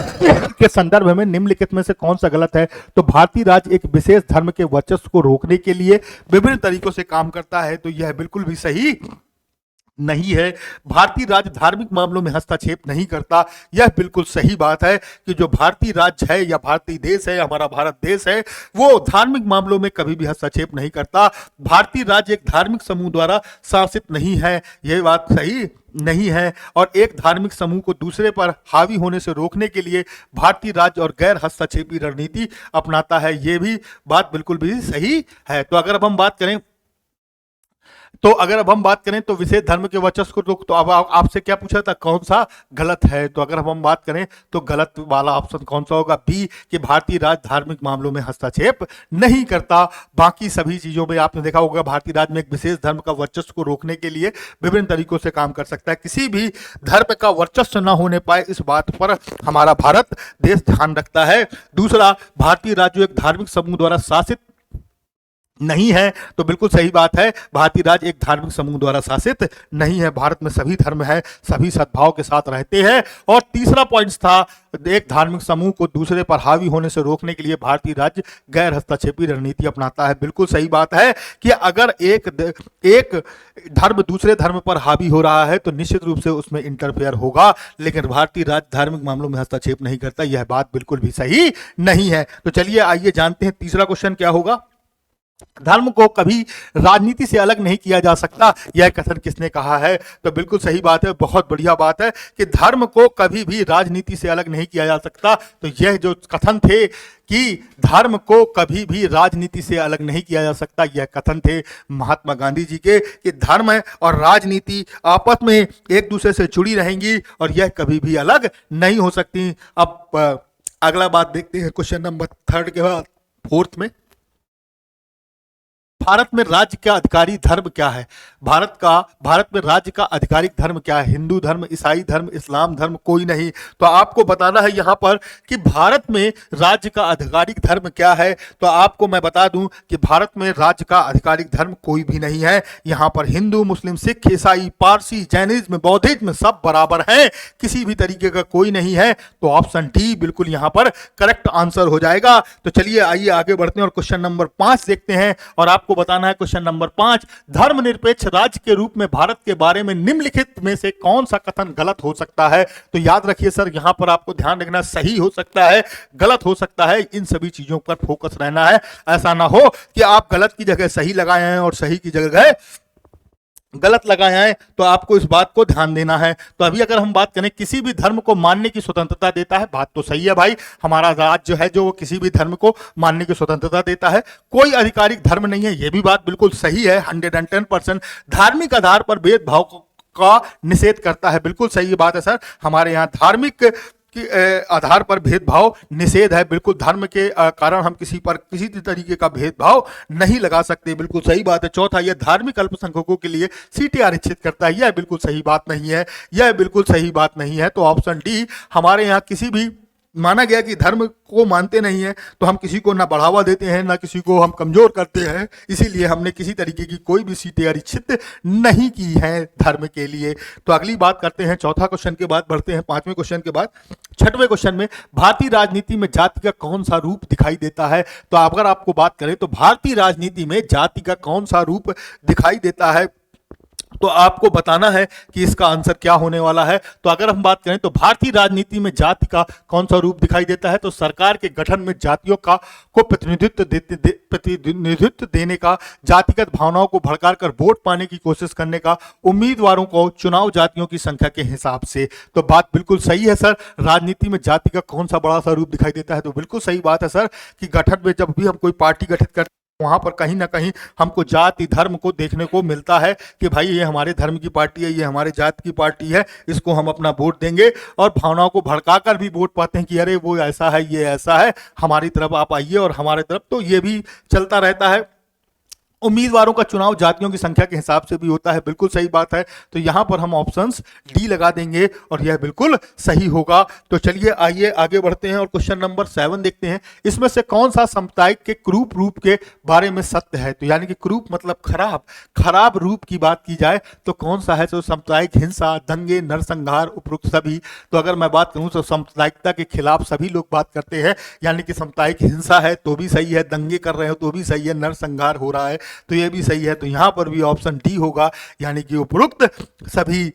Speaker 1: के संदर्भ में निम्नलिखित में से कौन सा गलत है। तो भारतीय राज्य एक विशेष धर्म के वर्चस्व को रोकने के लिए विभिन्न तरीकों से काम करता है, तो यह बिल्कुल भी सही नहीं है। भारतीय राज्य धार्मिक मामलों में हस्तक्षेप नहीं करता, यह बिल्कुल सही बात है कि जो भारतीय राज्य है या भारतीय देश है, हमारा भारत देश है, वो धार्मिक मामलों में कभी भी हस्तक्षेप नहीं करता। भारतीय राज्य एक धार्मिक समूह द्वारा शासित नहीं है, यह बात सही नहीं है। और एक धार्मिक समूह को दूसरे पर हावी होने से रोकने के लिए भारतीय राज्य और गैर हस्तक्षेपी रणनीति अपनाता है, यह भी बात बिल्कुल भी सही है। तो अगर अब हम बात करें तो विशेष धर्म के वर्चस्व को रोक, तो अब आपसे क्या पूछा था कौन सा गलत है, तो अगर हम बात करें तो गलत वाला ऑप्शन कौन सा होगा, बी, कि भारतीय राज्य धार्मिक मामलों में हस्तक्षेप नहीं करता। बाकी सभी चीजों में आपने देखा होगा भारतीय राज्य में एक विशेष धर्म का वर्चस्व को रोकने के लिए विभिन्न तरीकों से काम कर सकता है। किसी भी धर्म का वर्चस्व न होने पाए इस बात पर हमारा भारत देश ध्यान रखता है। दूसरा, भारतीय राज्य एक धार्मिक समूह द्वारा शासित नहीं है, तो बिल्कुल सही बात है, भारतीय राज्य एक धार्मिक समूह द्वारा शासित नहीं है। भारत में सभी धर्म है, सभी सद्भाव के साथ रहते हैं। और तीसरा पॉइंट था, एक धार्मिक समूह को दूसरे पर हावी होने से रोकने के लिए भारतीय राज्य गैर हस्तक्षेपी रणनीति अपनाता है। बिल्कुल सही बात है कि अगर एक धर्म दूसरे धर्म पर हावी हो रहा है तो निश्चित रूप से उसमें इंटरफेयर होगा, लेकिन भारतीय राज्य धार्मिक मामलों में हस्तक्षेप नहीं करता, यह बात बिल्कुल भी सही नहीं है। तो चलिए आइए जानते हैं तीसरा क्वेश्चन क्या होगा। धर्म को कभी राजनीति से अलग नहीं किया जा सकता, यह कथन किसने कहा है, तो बिल्कुल सही बात है, बहुत बढ़िया बात है कि धर्म को कभी भी राजनीति से अलग नहीं किया जा सकता। तो यह जो कथन थे कि धर्म को कभी भी राजनीति से अलग नहीं किया जा सकता, यह कथन थे महात्मा गांधी जी के कि धर्म और राजनीति आपस में एक दूसरे से जुड़ी रहेंगी और यह कभी भी अलग नहीं हो सकती। अब अगला बात देखते हैं क्वेश्चन नंबर 3 के बाद 4 में, भारत में राज्य का अधिकारी धर्म क्या है। भारत में राज्य का आधिकारिक धर्म क्या है, हिंदू धर्म, ईसाई धर्म, इस्लाम धर्म, कोई नहीं। तो आपको बताना है यहां पर कि भारत में राज्य का आधिकारिक धर्म क्या है। तो आपको मैं बता दूं कि भारत में राज्य का आधिकारिक धर्म कोई भी नहीं है। यहां पर हिंदू, मुस्लिम, सिख, ईसाई, पारसी, जैनिज्म, बौद्धिज्म सब बराबर हैं, किसी भी तरीके का कोई नहीं है। तो ऑप्शन डी बिल्कुल यहां पर करेक्ट आंसर हो जाएगा। तो चलिए आइए आगे बढ़ते हैं और क्वेश्चन नंबर 5 देखते हैं। और आपको बताना है क्वेश्चन नंबर 5, धर्मनिरपेक्ष राज्य के रूप में भारत के बारे में निम्नलिखित में से कौन सा कथन गलत हो सकता है। तो याद रखिए सर, यहां पर आपको ध्यान रखना, सही हो सकता है, गलत हो सकता है, इन सभी चीजों पर फोकस रहना है। ऐसा ना हो कि आप गलत की जगह सही लगाए हैं और सही की जगह गलत लगाए हैं, तो आपको इस बात को ध्यान देना है। तो अभी अगर हम बात करें, किसी भी धर्म को मानने की स्वतंत्रता देता है, बात तो सही है भाई, हमारा राज्य जो है जो किसी भी धर्म को मानने की स्वतंत्रता देता है। कोई आधिकारिक धर्म नहीं है, यह भी बात बिल्कुल सही है 110%। धार्मिक आधार पर भेदभाव का निषेध करता है, बिल्कुल सही बात है सर। हमारे यहाँ धार्मिक के आधार पर भेदभाव निषेध है। बिल्कुल धर्म के कारण हम किसी पर किसी तरीके का भेदभाव नहीं लगा सकते, बिल्कुल सही बात है। चौथा, यह धार्मिक अल्पसंख्यकों के लिए सीटें आरक्षित करता है, यह बिल्कुल सही बात नहीं है, यह बिल्कुल सही बात नहीं है। तो ऑप्शन डी, हमारे यहाँ किसी भी माना गया कि धर्म को मानते नहीं है तो हम किसी को ना बढ़ावा देते हैं ना किसी को हम कमजोर करते हैं, इसीलिए हमने किसी तरीके की कोई भी सीटें आरक्षित नहीं की हैं धर्म के लिए। तो अगली बात करते हैं, चौथा क्वेश्चन के बाद बढ़ते हैं पांचवें क्वेश्चन के बाद छठवें क्वेश्चन में, भारतीय राजनीति में जाति का कौन सा रूप दिखाई देता है। तो अगर आपको बात करें तो भारतीय राजनीति में जाति का कौन सा रूप दिखाई देता है, तो आपको बताना है कि इसका आंसर क्या होने वाला है। तो अगर हम बात करें तो भारतीय राजनीति में जाति का कौन सा रूप दिखाई देता है, तो सरकार के गठन में जातियों का को प्रतिनिधित्व देने का, जातिगत भावनाओं को भड़का कर वोट पाने की कोशिश करने का, उम्मीदवारों को चुनाव जातियों की संख्या के हिसाब से। तो बात बिल्कुल सही है सर, राजनीति में जाति का कौन सा बड़ा सा रूप दिखाई देता है, तो बिल्कुल सही बात है सर कि गठन में जब भी हम कोई पार्टी गठित करते वहां पर कहीं ना कहीं हमको जाति धर्म को देखने को मिलता है कि भाई ये हमारे धर्म की पार्टी है, ये हमारे जाति की पार्टी है, इसको हम अपना वोट देंगे, और भावनाओं को भड़काकर भी वोट पाते हैं कि अरे वो ऐसा है, ये ऐसा है, हमारी तरफ आप आइए और हमारे तरफ। तो ये भी चलता रहता है। उम्मीदवारों का चुनाव जातियों की संख्या के हिसाब से भी होता है, बिल्कुल सही बात है। तो यहां पर हम ऑप्शंस डी लगा देंगे और यह बिल्कुल सही होगा। तो चलिए आइए आगे बढ़ते हैं और क्वेश्चन नंबर 7 देखते हैं। इसमें से कौन सा सामुदायिक के क्रूप रूप के बारे में सत्य है। तो यानी कि क्रूप मतलब खराब रूप की बात की जाए तो कौन सा है, तो सामुदायिक हिंसा, दंगे, नरसंहार, उपरोक्त सभी। तो अगर मैं बात करूं तो सामुदायिकता के खिलाफ सभी लोग बात करते हैं, यानी कि सामुदायिक हिंसा है तो भी सही है, दंगे कर रहे हो तो भी सही है, नरसंहार हो रहा है तो ये भी सही है। तो यहां पर भी ऑप्शन डी होगा, यानी कि उपरोक्त सभी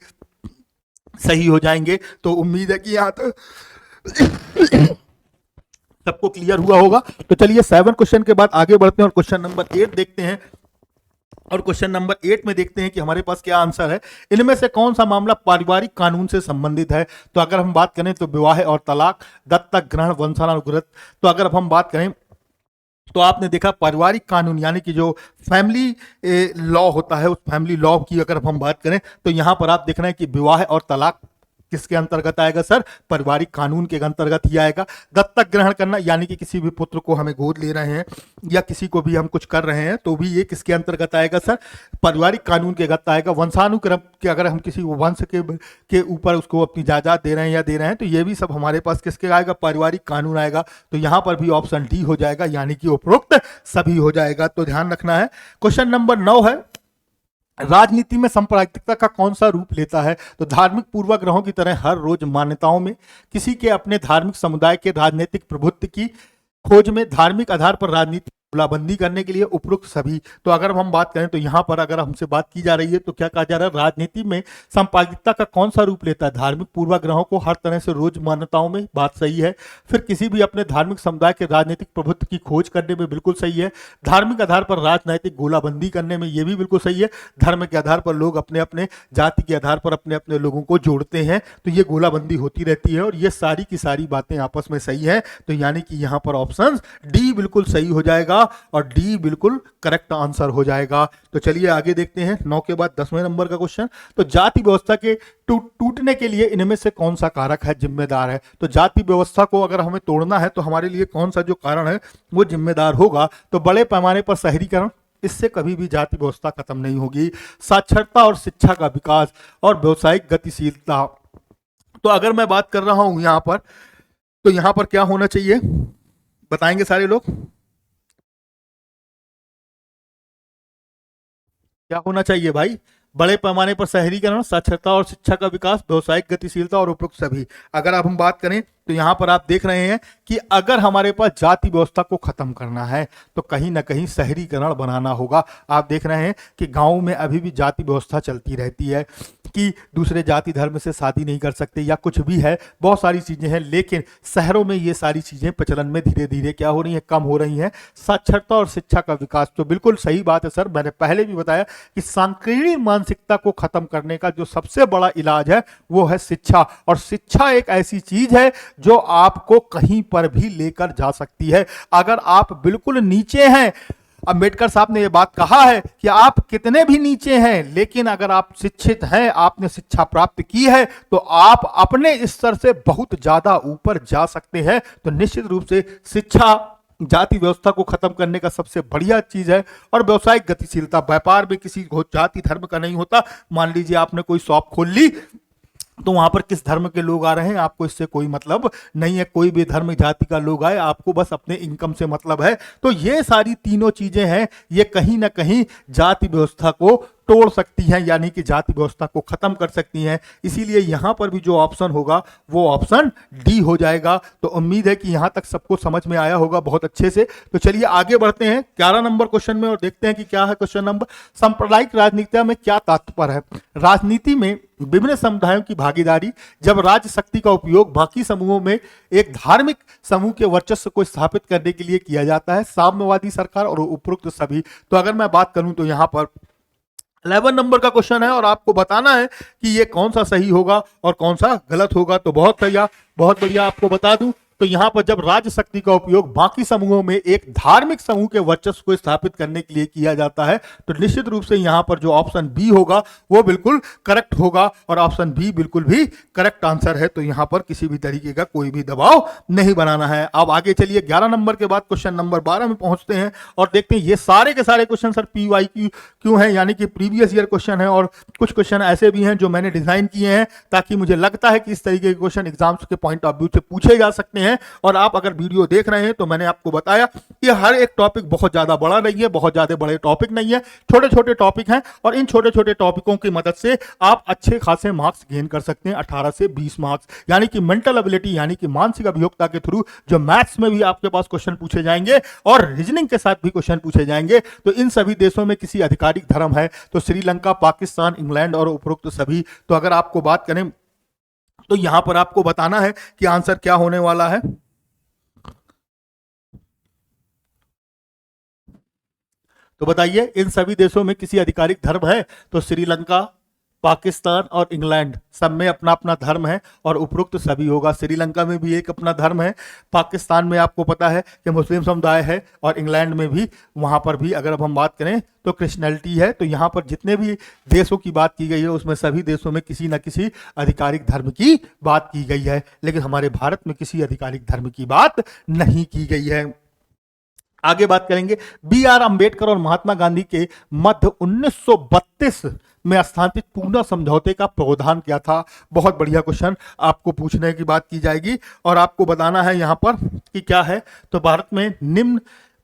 Speaker 1: सही हो जाएंगे। तो उम्मीद है कि यहां तक सबको क्लियर हुआ होगा। तो चलिए 7 क्वेश्चन के बाद आगे बढ़ते हैं और क्वेश्चन नंबर 8 देखते हैं। और क्वेश्चन नंबर 8 में देखते हैं कि हमारे पास क्या आंसर है। इनमें से कौन सा मामला पारिवारिक कानून से संबंधित है। तो अगर हम बात करें तो विवाह और तलाक, दत्तक ग्रहण, वंशानुगत। तो अगर हम बात करें तो आपने देखा पारिवारिक कानून यानी कि जो फैमिली लॉ होता है, उस फैमिली लॉ की अगर हम बात करें तो यहां पर आप देख रहे हैं कि विवाह और तलाक किसके अंतर्गत आएगा सर, पारिवारिक कानून के अंतर्गत ही आएगा। दत्तक ग्रहण करना यानी कि किसी भी पुत्र को हमें गोद ले रहे हैं या किसी को भी हम कुछ कर रहे हैं तो भी ये किसके अंतर्गत आएगा सर, पारिवारिक कानून के अंतर्गत आएगा। वंशानुक्रम के अगर हम किसी वंश के ऊपर उसको अपनी जायदाद दे रहे हैं या दे रहे हैं तो ये भी सब हमारे पास किसके आएगा, पारिवारिक कानून आएगा। तो यहां पर भी ऑप्शन डी हो जाएगा, यानी कि उपरोक्त सभी हो जाएगा। तो ध्यान रखना है। क्वेश्चन नंबर 9 है, राजनीति में सांप्रदायिकता का कौन सा रूप लेता है। तो धार्मिक पूर्वाग्रहों की तरह हर रोज मान्यताओं में किसी के अपने धार्मिक समुदाय के राजनीतिक प्रभुत्व की खोज में धार्मिक आधार पर राजनीति गोलाबंदी करने के लिए उपरोक्त सभी। तो अगर हम बात करें तो यहां पर अगर हमसे बात की जा रही है तो क्या कहा जा रहा है, राजनीति में सांप्रदायिकता का कौन सा रूप लेता है, धार्मिक पूर्वाग्रहों को हर तरह से रोज मान्यताओं में, बात सही है। फिर किसी भी अपने धार्मिक समुदाय के राजनीतिक प्रभुत्व की खोज करने में, बिल्कुल सही है। धार्मिक आधार पर राजनीतिक गोलाबंदी करने में, यह भी बिल्कुल सही है। धर्म के आधार पर लोग अपने अपने जाति के आधार पर अपने अपने लोगों को जोड़ते हैं तो ये गोलाबंदी होती रहती है और ये सारी की सारी बातें आपस में सही है। तो यानी कि यहां पर ऑप्शन डी बिल्कुल सही हो जाएगा और डी बिल्कुल करेक्ट आंसर हो जाएगा। तो चलिए आगे देखते हैं 9 के बाद 10वें नंबर का क्वेश्चन। तो जाति व्यवस्था के टूटने के लिए इनमें से कौन सा कारक है जिम्मेदार है। तो जाति व्यवस्था को अगर हमें तोड़ना है तो हमारे लिए कौन सा जो कारण है वो जिम्मेदार होगा। तो बड़े पैमाने पर शहरीकरण, इससे कभी भी जाति व्यवस्था खत्म नहीं होगी। साक्षरता और शिक्षा का विकास और व्यवसायिक गतिशीलता। तो अगर मैं बात कर रहा हूं यहां पर तो यहां पर क्या होना चाहिए बताएंगे सारे लोग, क्या होना चाहिए भाई, बड़े पैमाने पर शहरीकरण, साक्षरता और शिक्षा का विकास, व्यवसायिक गतिशीलता और उपरोक्त सभी। अगर अब हम बात करें तो यहां पर आप देख रहे हैं कि अगर हमारे पास जाति व्यवस्था को खत्म करना है तो कहीं ना कहीं शहरीकरण बनाना होगा। आप देख रहे हैं कि गांव में अभी भी जाति व्यवस्था चलती रहती है कि दूसरे जाति धर्म से शादी नहीं कर सकते या कुछ भी है, बहुत सारी चीजें हैं, लेकिन शहरों में ये सारी चीजें प्रचलन में धीरे धीरे क्या हो रही हैं, कम हो रही हैं। साक्षरता और शिक्षा का विकास, तो बिल्कुल सही बात है सर, मैंने पहले भी बताया कि संकीर्ण मानसिकता को खत्म करने का जो सबसे बड़ा इलाज है वो है शिक्षा। और शिक्षा एक ऐसी चीज है जो आपको कहीं पर भी लेकर जा सकती है। अगर आप बिल्कुल नीचे हैं अंबेडकर साहब ने यह बात कहा है कि आप कितने भी नीचे हैं, लेकिन अगर आप शिक्षित हैं, आपने शिक्षा प्राप्त की है, तो आप अपने स्तर से बहुत ज्यादा ऊपर जा सकते हैं। तो निश्चित रूप से शिक्षा जाति व्यवस्था को खत्म करने का सबसे बढ़िया चीज है। और व्यवसायिक गतिशीलता, व्यापार में किसी जाति धर्म का नहीं होता। मान लीजिए आपने कोई शॉप खोल ली, तो वहां पर किस धर्म के लोग आ रहे हैं आपको इससे कोई मतलब नहीं है, कोई भी धर्म जाति का लोग आए, आपको बस अपने इनकम से मतलब है। तो ये सारी तीनों चीजें हैं, ये कहीं ना कहीं जाति व्यवस्था को तोड़ सकती हैं, यानी कि जाति व्यवस्था को खत्म कर सकती हैं। इसीलिए यहां पर भी जो ऑप्शन होगा वो ऑप्शन डी हो जाएगा। तो उम्मीद है कि यहां तक सबको समझ में आया होगा बहुत अच्छे से। तो चलिए आगे बढ़ते हैं 11 नंबर क्वेश्चन में और देखते हैं कि क्या है क्वेश्चन नंबर। सांप्रदायिक राजनीति में क्या तात्पर्य है? राजनीति में विभिन्न समुदायों की भागीदारी, जब राज्य शक्ति का उपयोग बाकी समूहों में एक धार्मिक समूह के वर्चस्व को स्थापित करने के लिए किया जाता है। साम्यवादी सरकार और उपरोक्त सभी। तो अगर मैं बात करूं तो यहां पर 11 नंबर का क्वेश्चन है और आपको बताना है कि ये कौन सा सही होगा और कौन सा गलत होगा। तो बहुत बढ़िया आपको बता दूं, तो यहां पर जब राज्य शक्ति का उपयोग बाकी समूहों में एक धार्मिक समूह के वर्चस्व को स्थापित करने के लिए किया जाता है, तो निश्चित रूप से यहां पर जो ऑप्शन बी होगा वो बिल्कुल करेक्ट होगा और ऑप्शन बी बिल्कुल भी करेक्ट आंसर है। तो यहां पर किसी भी तरीके का कोई भी दबाव नहीं बनाना है। अब आगे चलिए 11 नंबर के बाद क्वेश्चन नंबर 12 में पहुंचते हैं और देखते हैं ये सारे के सारे क्वेश्चन सर PYQ क्यों है, यानी कि प्रीवियस ईयर क्वेश्चन है। और कुछ क्वेश्चन ऐसे भी हैं जो मैंने डिजाइन किए हैं ताकि मुझे लगता है कि इस तरीके के क्वेश्चन एग्जाम्स के पॉइंट ऑफ व्यू से पूछे जा सकते हैं। और आप अगर वीडियो देख रहे हैं तो मैंने आपको बताया कि हर एक टॉपिक बहुत ज्यादा बड़ा नहीं है, बहुत ज्यादा बड़े टॉपिक नहीं है, छोटे छोटे टॉपिक हैं और इन छोटे छोटे टॉपिकों की मदद से आप अच्छे खासे मार्क्स गेन कर सकते हैं, 18 से 20 मार्क्स, यानी कि मेंटल एबिलिटी यानी कि मानसिक अभियोक्ता के थ्रू जो मैथ्स में भी आपके पास क्वेश्चन पूछे जाएंगे और रीजनिंग के साथ भी क्वेश्चन पूछे जाएंगे। तो इन सभी देशों में किसी आधिकारिक धर्म है तो श्रीलंका, पाकिस्तान, इंग्लैंड और उपरोक्त सभी। तो अगर आपको बात करें तो यहां पर आपको बताना है कि आंसर क्या होने वाला है। तो बताइए इन सभी देशों में किसी आधिकारिक धर्म है तो श्रीलंका, पाकिस्तान और इंग्लैंड सब में अपना अपना धर्म है और उपरोक्त सभी होगा। श्रीलंका में भी एक अपना धर्म है, पाकिस्तान में आपको पता है कि मुस्लिम समुदाय है और इंग्लैंड में भी, वहां पर भी अगर अब हम बात करें तो क्रिश्चियनिटी है। तो यहाँ पर जितने भी देशों की बात की गई है उसमें सभी देशों में किसी न किसी आधिकारिक धर्म की बात की गई है, लेकिन हमारे भारत में किसी आधिकारिक धर्म की बात नहीं की गई है। आगे बात करेंगे BR अम्बेडकर और महात्मा गांधी के मध्य 1932 में स्थापित पूना समझौते का प्रावधान क्या था? बहुत बढ़िया क्वेश्चन आपको पूछने की बात की जाएगी और आपको बताना है यहां पर कि क्या है। तो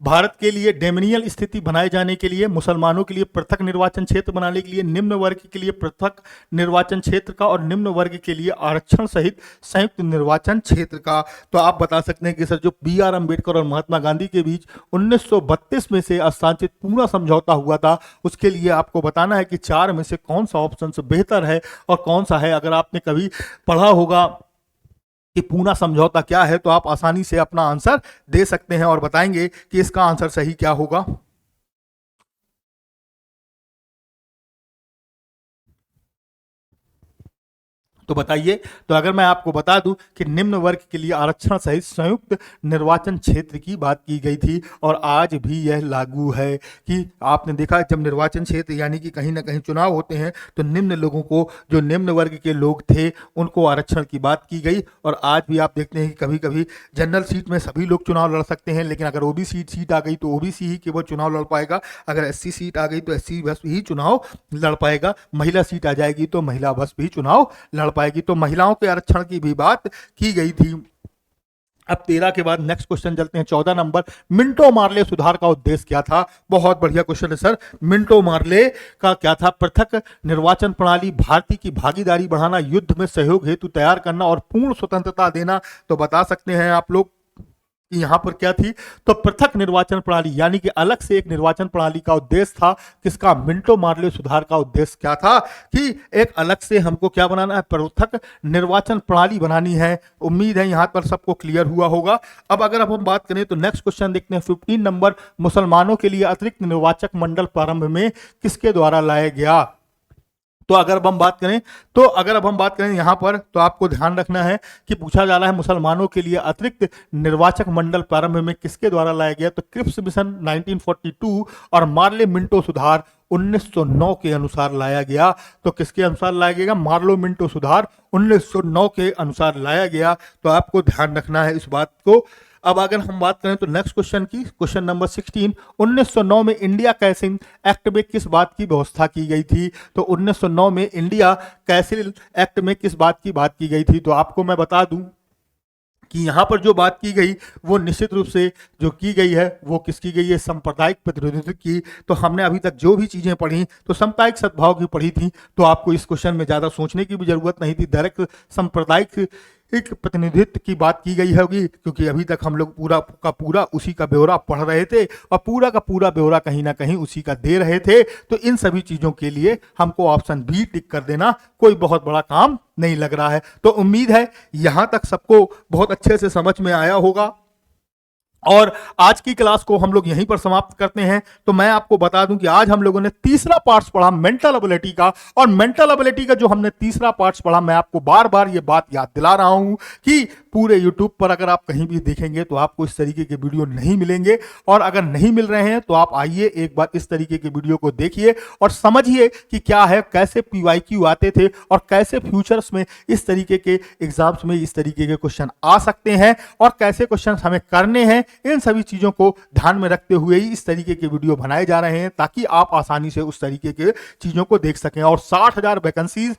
Speaker 1: भारत के लिए डोमिनियल स्थिति बनाए जाने के लिए, मुसलमानों के लिए पृथक निर्वाचन क्षेत्र बनाने के लिए, निम्न वर्ग के लिए पृथक निर्वाचन क्षेत्र का और निम्न वर्ग के लिए आरक्षण सहित संयुक्त निर्वाचन क्षेत्र का। तो आप बता सकते हैं कि सर जो BR अम्बेडकर और महात्मा गांधी के बीच 1932 में से हस्ताक्षरित पूरा समझौता हुआ था, उसके लिए आपको बताना है कि 4 में से कौन सा ऑप्शन बेहतर है और कौन सा है। अगर आपने कभी पढ़ा होगा कि पूना समझौता क्या है तो आप आसानी से अपना आंसर दे सकते हैं और बताएंगे कि इसका आंसर सही क्या होगा। तो बताइए। तो अगर मैं आपको बता दूं कि निम्न वर्ग के लिए आरक्षण सहित संयुक्त निर्वाचन क्षेत्र की बात की गई थी और आज भी यह लागू है कि आपने देखा जब निर्वाचन क्षेत्र यानी कि कहीं ना कहीं चुनाव होते हैं तो निम्न लोगों को, जो निम्न वर्ग के लोग थे, उनको आरक्षण की बात की गई। और आज भी आप देखते हैं कि कभी कभी जनरल सीट में सभी लोग चुनाव लड़ सकते हैं, लेकिन अगर ओबीसी सीट आ गई तो ओबीसी ही केवल चुनाव लड़ पाएगा, अगर SC सीट आ गई तो SC बस ही चुनाव लड़ पाएगा, महिला सीट आ जाएगी तो महिला बस भी चुनाव लड़ पाएगी। तो महिलाओं के आरक्षण की भी बात की गई थी। अब 13 के बाद नेक्स्ट क्वेश्चन चलते हैं 14 नंबर। मिंटो मार्ले सुधार का उद्देश्य क्या था? बहुत बढ़िया क्वेश्चन है सर। मिंटो मार्ले का क्या था? पृथक निर्वाचन प्रणाली, भारतीय की भागीदारी बढ़ाना, युद्ध में सहयोग हेतु तैयार करना और पूर्ण स्वतंत्रता देना। तो बता सकते हैं आप लोग कि यहां पर क्या थी? तो पृथक निर्वाचन प्रणाली यानी कि अलग से एक निर्वाचन प्रणाली का उद्देश्य था। किसका? मिंटो मार्ले सुधार का उद्देश्य क्या था कि एक अलग से हमको क्या बनाना है? पृथक निर्वाचन प्रणाली बनानी है। उम्मीद है यहां पर सबको क्लियर हुआ होगा। अब हम बात करें तो नेक्स्ट क्वेश्चन देखते हैं 15 नंबर। मुसलमानों के लिए अतिरिक्त निर्वाचक मंडल प्रारंभ में किसके द्वारा लाया गया? तो अगर अब हम बात करें यहाँ पर, तो आपको ध्यान रखना है कि पूछा जा रहा है मुसलमानों के लिए अतिरिक्त निर्वाचक मंडल प्रारंभ में किसके द्वारा लाया गया। तो क्रिप्स मिशन 1942 और मार्ले मिंटो सुधार 1909 के अनुसार लाया गया। तो किसके अनुसार लाया गया? मार्लो मिंटो सुधार 1909 के अनुसार लाया गया। तो आपको ध्यान रखना है इस बात को। अब अगर हम बात करें तो नेक्स्ट क्वेश्चन की, क्वेश्चन नंबर 16, 1909 में इंडिया कैसिल एक्ट में किस बात की व्यवस्था की गई थी? तो 1909 में इंडिया कैसिल एक्ट में किस बात की गई थी? तो आपको मैं बता दूं कि यहाँ पर जो बात की गई वो निश्चित रूप से जो की गई है वो किसकी गई है? सांप्रदायिक प्रतिनिधित्व की। तो हमने अभी तक जो भी चीज़ें पढ़ी तो साम्प्रदायिक सद्भाव की पढ़ी थी, तो आपको इस क्वेश्चन में ज़्यादा सोचने की भी जरूरत नहीं थी, डायरेक्ट सांप्रदायिक एक प्रतिनिधित्व की बात की गई होगी, क्योंकि अभी तक हम लोग पूरा का पूरा उसी का ब्यौरा पढ़ रहे थे और पूरा का पूरा ब्यौरा कहीं ना कहीं उसी का दे रहे थे। तो इन सभी चीज़ों के लिए हमको ऑप्शन बी टिक कर देना कोई बहुत बड़ा काम नहीं लग रहा है। तो उम्मीद है यहाँ तक सबको बहुत अच्छे से समझ में आया होगा और आज की क्लास को हम लोग यहीं पर समाप्त करते हैं। तो मैं आपको बता दूं कि आज हम लोगों ने तीसरा पार्ट्स पढ़ा मेंटल एबिलिटी का, और मेंटल एबिलिटी का जो हमने तीसरा पार्ट्स पढ़ा, मैं आपको बार बार ये बात याद दिला रहा हूं कि पूरे यूट्यूब पर अगर आप कहीं भी देखेंगे तो आपको इस तरीके के वीडियो नहीं मिलेंगे, और अगर नहीं मिल रहे हैं तो आप आइए एक बार इस तरीके के वीडियो को देखिए और समझिए कि क्या है, कैसे PYQ आते थे और कैसे फ्यूचर्स में इस तरीके के एग्जाम्स में इस तरीके के क्वेश्चन आ सकते हैं और कैसे क्वेश्चन हमें करने हैं। इन सभी चीजों को ध्यान में रखते हुए ही इस तरीके के वीडियो बनाए जा रहे हैं ताकि आप आसानी से उस तरीके के चीजों को देख सकें। और 60,000 वैकेंसीज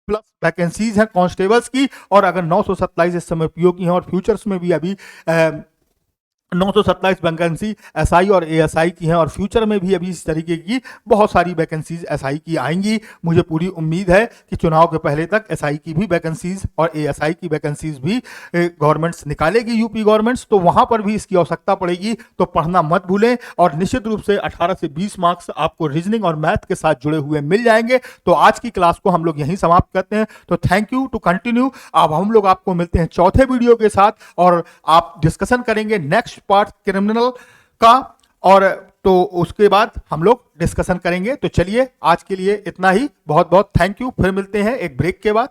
Speaker 1: प्लस वैकेंसीज हैं कांस्टेबल्स की, और अगर 927 इस समय पीओ की हैं, और फ्यूचर्स में भी अभी 927 वैकेंसी SI और ASI की हैं, और फ्यूचर में भी अभी इस तरीके की बहुत सारी वैकेंसीज SI की आएंगी। मुझे पूरी उम्मीद है कि चुनाव के पहले तक SI की भी वैकेंसीज और ASI की वैकेंसीज भी गवर्नमेंट्स निकालेगी, यूपी गवर्नमेंट्स, तो वहां पर भी इसकी आवश्यकता पड़ेगी। तो पढ़ना मत भूलें, और निश्चित रूप से 18 से 20 मार्क्स आपको रीजनिंग और मैथ के साथ जुड़े हुए मिल जाएंगे। तो आज की क्लास को हम लोग यहीं समाप्त करते हैं। तो थैंक यू टू कंटिन्यू। अब हम लोग आपको मिलते हैं चौथे वीडियो के साथ, और आप डिस्कशन करेंगे नेक्स्ट पार्ट क्रिमिनल का, और तो उसके बाद हम लोग डिस्कशन करेंगे। तो चलिए आज के लिए इतना ही, बहुत बहुत थैंक यू। फिर मिलते हैं एक ब्रेक के बाद।